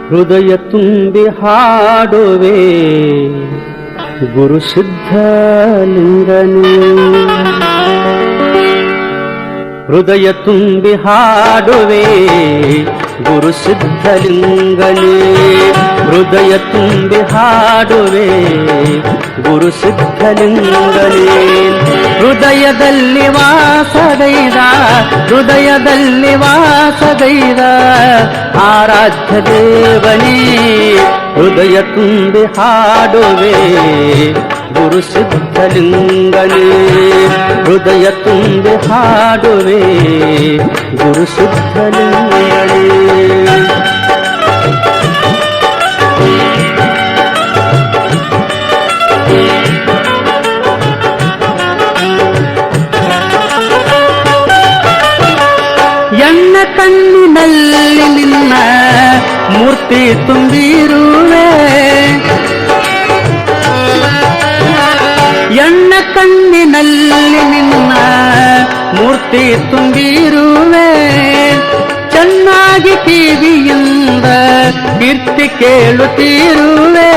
ಹೃದಯ ತುಂಬಿ ಹಾಡುವೆ ಗುರು ಸಿದ್ಧಲಿಂಗನೇ. ಹೃದಯ ತುಂಬಿ ಹಾಡುವೆ ಗುರು ಸಿದ್ಧಲಿಂಗನೇ. ಹೃದಯ ತುಂಬಿ ಹಾಡುವೆ ಗುರು ಸಿದ್ಧಲಿಂಗನೇ. ಹೃದಯದಲ್ಲಿ ವಾಸಗೈದ, ಹೃದಯದಲ್ಲಿ ವಾಸಗೈದ ಆರಾಧ್ಯ ದೇವನೇ. ಹೃದಯ ತುಂಬಿ ಹಾಡುವೆ ಗುರು ಸಿದ್ಧಲಿಂಗನೇ. ಹೃದಯ ತುಂಬಿ ಹಾಡುವೆ ಗುರು ಸಿದ್ಧಲಿಂಗನೇ. ಎನ್ನ ಕಣ್ಣಿನಲ್ಲಿ ನಿನ್ನ ಮೂರ್ತಿ ತುಂಬಿರುವೆ. ಎನ್ನ ಕಣ್ಣಿನಲ್ಲಿ ನಿನ್ನ ಮೂರ್ತಿ ತುಂಬಿರುವೆ. ಚೆನ್ನಾಗಿ ಕಿವಿಯಿಂದ ಕೀರ್ತಿ ಕೇಳುತ್ತಿರುವೆ.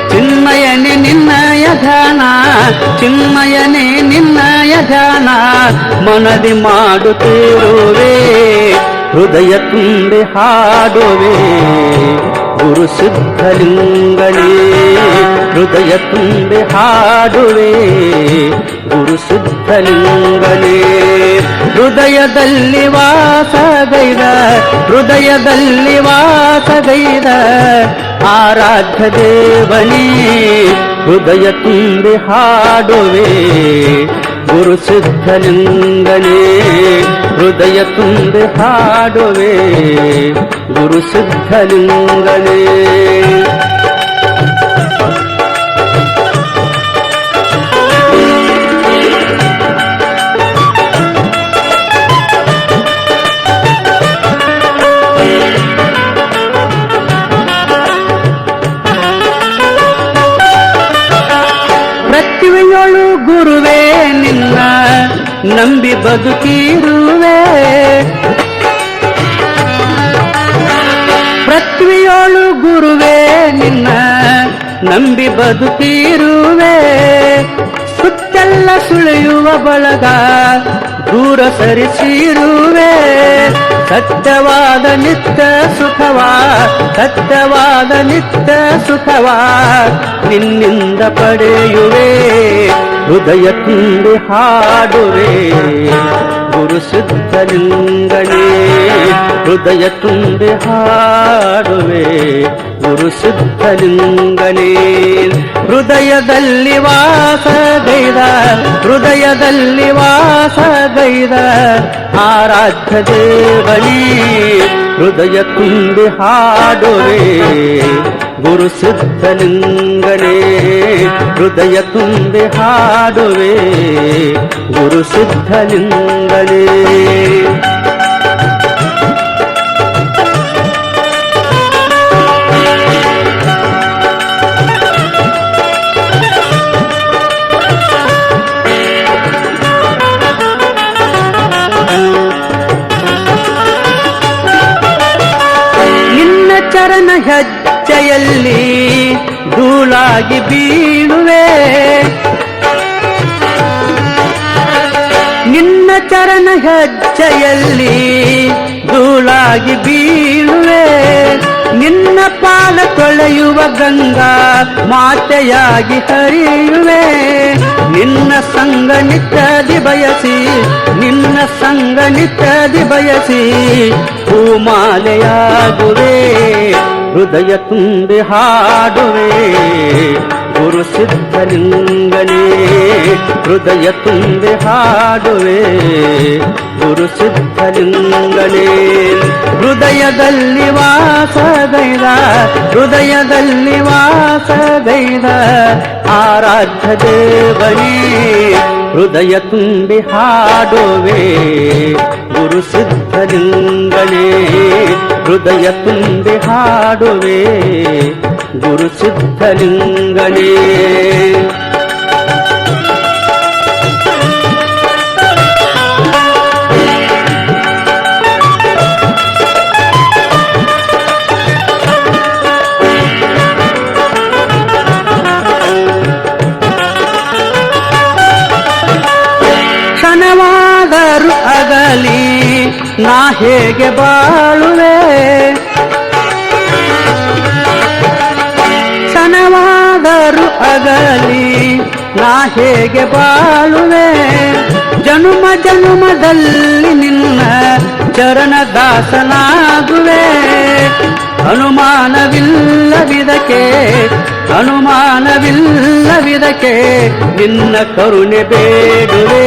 ಚಿನ್ಮಯನೇ ನಿನ್ನಯ ಧ್ಯಾನ, ಚಿನ್ಮಯನೇ ನಿನ್ನಯ ಧ್ಯಾನ ಮನದಿ ಮಾಡುತ್ತಿರುವೆ. ಹೃದಯ ತುಂಬಿ ಹಾಡುವೆ ಗುರು ಸಿದ್ಧಲಿಂಗನೇ. ಹೃದಯ ತುಂಬಿ ಹಾಡುವೆ ಗುರು ಸಿದ್ಧಲಿಂಗನೇ. ಹೃದಯದಲ್ಲಿ ವಾಸಗೈದ, ಹೃದಯದಲ್ಲಿ ವಾಸಗೈದ ಆರಾಧ್ಯ ದೇವನೇ. ಹೃದಯ ತುಂಬಿ ಹಾಡುವೆ ಗುರು ಸಿದ್ಧಲಿಂಗನೇ. ಹೃದಯ ತುಂಬಿ ಹಾಡುವೆ ಗುರು ಸಿದ್ಧಲಿಂಗನೇ. ಪೃಥ್ವಿಯೊಳು ಗುರುವೇ ನಿನ್ನ ನಂಬಿ ಬದುಕಿರುವೆ. ಪೃಥ್ವಿಯೊಳು ಗುರುವೇ ನಿನ್ನ ನಂಬಿ ಬದುಕಿರುವೆ. ಸುತ್ತೆಲ್ಲ ಸುಳಿಯುವ ಬಳಗ ದೂರ ಸರಿಸಿರುವೆ. ಸತ್ಯವಾದ ನಿತ್ಯ ಸುಖವಾ, ಸತ್ಯವಾದ ನಿತ್ಯ ಸುಖವಾ ನಿನ್ನಿಂದ ಪಡೆಯುವೆ. ಹೃದಯ ತುಂಬಿ ಹಾಡುವೆ ಗುರು ಸಿದ್ಧಲಿಂಗನೇ. ಹೃದಯ ತುಂಬಿ ಹಾಡುವೆ ಗುರು ಸಿದ್ಧಲಿಂಗನೇ. ಹೃದಯದಲ್ಲಿ ವಾಸಗೈದ, ಹೃದಯದಲ್ಲಿ ವಾಸಗೈದ ಆರಾಧ್ಯ ದೇವನೇ. ಹೃದಯ ತುಂಬಿ ಹಾಡುವೆ ಗುರು ಸಿದ್ಧಲಿಂಗನೇ. ಹೃದಯ ತುಂಬಿ ಹಾಡುವೆ ಗುರು ಸಿದ್ಧಲಿಂಗನೇ. ಚರಣ ಹೆಜ್ಜೆಯಲ್ಲಿ ಧೂಳಾಗಿ ಬೀಳುವೆ. ನಿನ್ನ ಚರಣ ಹೆಜ್ಜೆಯಲ್ಲಿ ಧೂಳಾಗಿ ಬೀಳುವೆ. ನಿನ್ನ ಪಾದ ತೊಳೆಯುವ ಗಂಗಾ ಮಾತೆಯಾಗಿ ಹರಿಯುವೆ. ನಿನ್ನ ಸಂಗ ನಿತ್ಯದಿ ಬಯಸಿ, ನಿನ್ನ ಸಂಗ ನಿತ್ಯದಿ ಬಯಸಿ ಹೂಮಾಲೆಯಾಗುವೆ. ಹೃದಯ ತುಂಬಿ ಹಾಡುವೆ ಗುರು ಸಿದ್ಧಲಿಂಗನೇ. ಹೃದಯ ತುಂಬಿ ಹಾಡುವೆ ಗುರು ಸಿದ್ಧಲಿಂಗನೇ. ಹೃದಯದಲ್ಲಿ ವಾಸಗೈದ, ಹೃದಯದಲ್ಲಿ ವಾಸಗೈದ ಆರಾಧ್ಯ ದೇವನೇ. ಹೃದಯ ತುಂಬಿ ಹಾಡುವೆ ಗುರು ಸಿದ್ಧಲಿಂಗನೇ. ಹೃದಯ ತುಂಬಿ ಹಾಡುವೆ ಗುರು ಸಿದ್ಧಲಿಂಗನೇ. ನಾ ಹೇಗೆ ಬಾಳುವೆ ಕ್ಷಣವಾದರೂ ಅಗಲಿ ನಾ ಹೇಗೆ ಬಾಳುವೆ ಜನುಮ ಜನುಮದಲ್ಲಿ ನಿನ್ನ ಚರಣದಾಸನಾಗುವೆ ಅನುಮಾನವಿಲ್ಲವಿದಕ್ಕೆ ಅನುಮಾನವಿಲ್ಲವಿದಕ್ಕೆ ನಿನ್ನ ಕರುಣೆ ಬೇಡುವೆ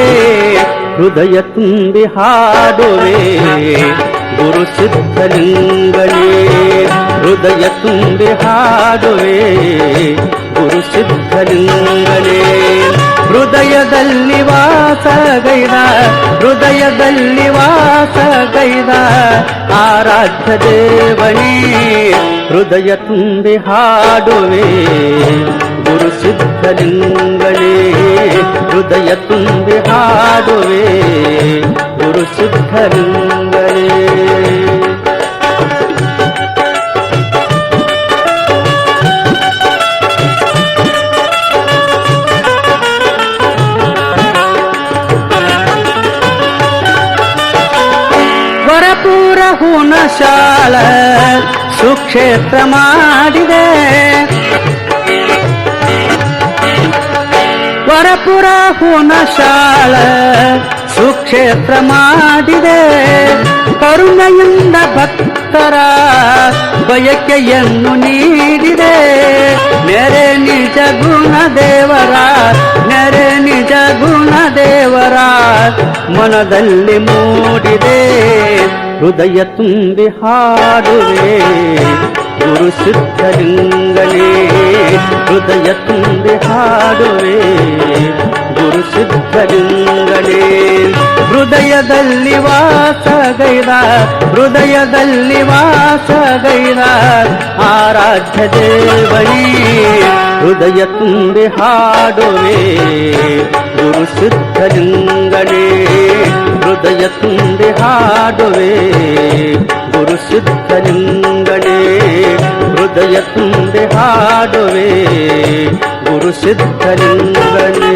ಹೃದಯ ತುಂಬಿ ಹಾಡುವೆ ಗುರು ಸಿದ್ಧಲಿಂಗನೇ ಹೃದಯ ತುಂಬಿ ಹಾಡುವೆ ಗುರು ಸಿದ್ಧಲಿಂಗನೇ ಹೃದಯದಲ್ಲಿ ವಾಸಗೈದ ಹೃದಯದಲ್ಲಿ ವಾಸಗೈದ ಆರಾಧ್ಯ ದೇವನೇ ಹೃದಯ ತುಂಬಿ ಹಾಡುವೆ ಗುರು ಸಿದ್ಧಲಿಂಗನೇ ಹೃದಯ ತುಂಬಿ ಹಾಡುವೆ ಗುರು ಸಿದ್ಧಲಿಂಗನೇ ವರಪುರ ಹುಣಶಾಲ ಸುಕ್ಷೇತ್ರ ಮಾಡಿದೆ ವರಪುರ ಹುಣಶಾಲ ಸುಕ್ಷೇತ್ರ ಮಾಡಿದೆ ಕರುಣೆಯಿಂದ ಭಕ್ತರ ಬಯಕೆಯನ್ನು ನೀಡಿದೆ ನೆರೆ ನಿಜ ಗುಣ ದೇವರ ನೆರೆ ನಿಜ ಗುಣ ದೇವರ ಮನದಲ್ಲಿ ಮೂಡಿದೆ ಹೃದಯ ತುಂಬಿ ಹಾಡುವೆ ಗುರು ಸಿದ್ಧಲಿಂಗನೇ ಹೃದಯ ತುಂಬಿ ಹಾಡುವೆ ಗುರು ಸಿದ್ಧಲಿಂಗನೇ ಹೃದಯದಲ್ಲಿ ವಾಸಗೈದ ಹೃದಯದಲ್ಲಿ ವಾಸಗೈದ ಆರಾಧ್ಯ ದೇವನೇ ಹೃದಯ ತುಂಬಿ ಹಾಡುವೆ ಗುರು ಸಿದ್ಧಲಿಂಗನೇ ಹೃದಯ ತುಂಬಿ ಹಾಡುವೆ ಗುರು ಸಿದ್ಧಲಿಂಗನೇ ಹೃದಯ ತುಂಬಿ ಹಾಡುವೆ ಗುರು ಸಿದ್ಧಲಿಂಗನೇ